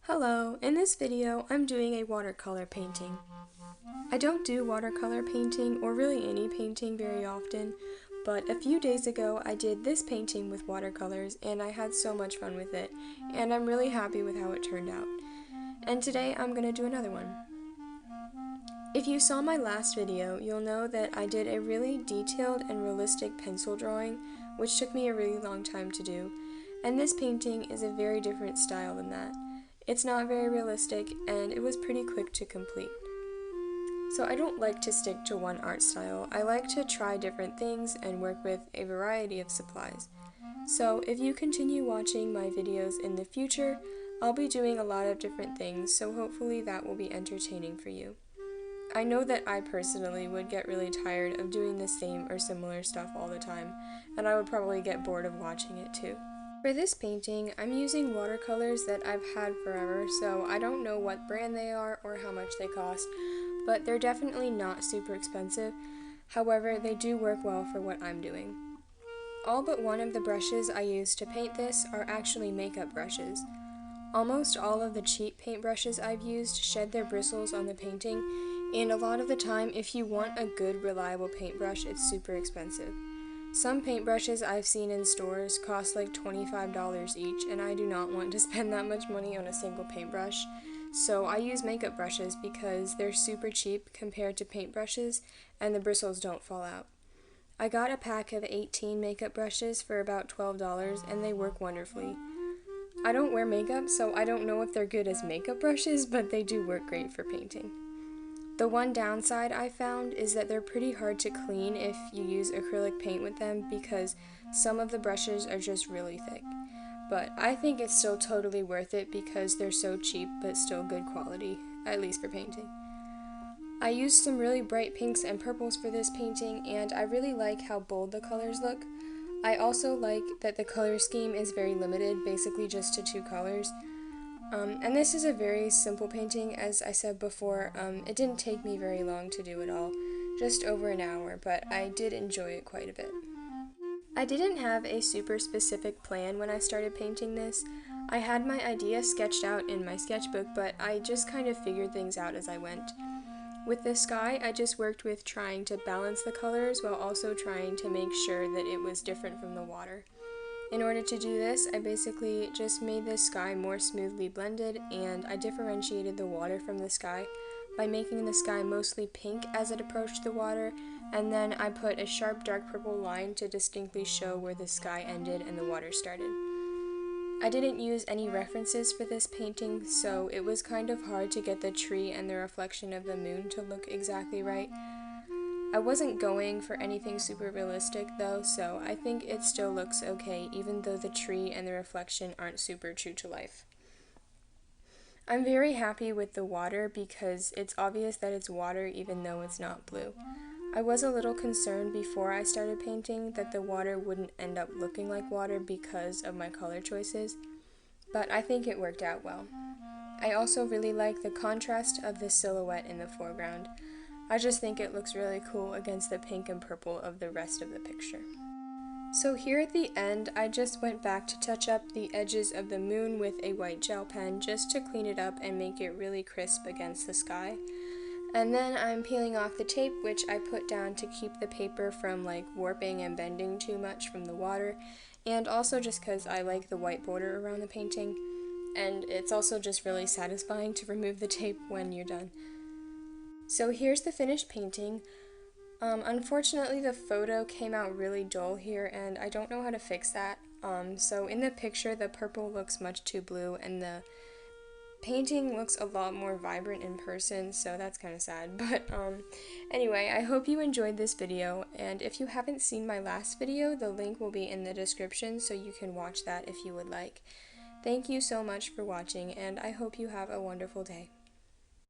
Hello, in this video I'm doing a watercolor painting. I don't do watercolor painting or really any painting very often, but a few days ago I did this painting with watercolors and I had so much fun with it, and I'm really happy with how it turned out. And today I'm going to do another one. If you saw my last video, you'll know that I did a really detailed and realistic pencil drawing, which took me a really long time to do, and this painting is a very different style than that. It's not very realistic, and it was pretty quick to complete. So I don't like to stick to one art style. I like to try different things and work with a variety of supplies. So if you continue watching my videos in the future, I'll be doing a lot of different things, so hopefully that will be entertaining for you. I know that I personally would get really tired of doing the same or similar stuff all the time, and I would probably get bored of watching it too. For this painting, I'm using watercolors that I've had forever, so I don't know what brand they are or how much they cost, but they're definitely not super expensive. However, they do work well for what I'm doing. All but one of the brushes I used to paint this are actually makeup brushes. Almost all of the cheap paintbrushes I've used shed their bristles on the painting, and a lot of the time, if you want a good, reliable paintbrush, it's super expensive. Some paintbrushes I've seen in stores cost like $25 each, and I do not want to spend that much money on a single paintbrush. So I use makeup brushes because they're super cheap compared to paintbrushes, and the bristles don't fall out. I got a pack of 18 makeup brushes for about $12, and they work wonderfully. I don't wear makeup, so I don't know if they're good as makeup brushes, but they do work great for painting. The one downside I found is that they're pretty hard to clean if you use acrylic paint with them because some of the brushes are just really thick. But I think it's still totally worth it because they're so cheap but still good quality, at least for painting. I used some really bright pinks and purples for this painting, and I really like how bold the colors look. I also like that the color scheme is very limited, basically just to 2 colors. And this is a very simple painting, as I said before. It didn't take me very long to do it all, just over an hour, but I did enjoy it quite a bit. I didn't have a super specific plan when I started painting this. I had my idea sketched out in my sketchbook, but I just kind of figured things out as I went. With the sky, I just worked with trying to balance the colors while also trying to make sure that it was different from the water. In order to do this, I basically just made the sky more smoothly blended, and I differentiated the water from the sky by making the sky mostly pink as it approached the water, and then I put a sharp dark purple line to distinctly show where the sky ended and the water started. I didn't use any references for this painting, so it was kind of hard to get the tree and the reflection of the moon to look exactly right. I wasn't going for anything super realistic though, so I think it still looks okay even though the tree and the reflection aren't super true to life. I'm very happy with the water because it's obvious that it's water even though it's not blue. I was a little concerned before I started painting that the water wouldn't end up looking like water because of my color choices, but I think it worked out well. I also really like the contrast of the silhouette in the foreground. I just think it looks really cool against the pink and purple of the rest of the picture. So here at the end, I just went back to touch up the edges of the moon with a white gel pen just to clean it up and make it really crisp against the sky. And then I'm peeling off the tape, which I put down to keep the paper from warping and bending too much from the water, and also just because I like the white border around the painting, and it's also just really satisfying to remove the tape when you're done. So here's the finished painting. Unfortunately the photo came out really dull here and I don't know how to fix that. So in the picture the purple looks much too blue and the painting looks a lot more vibrant in person, so that's kind of sad. But anyway, I hope you enjoyed this video, and if you haven't seen my last video, the link will be in the description so you can watch that if you would like. Thank you so much for watching, and I hope you have a wonderful day.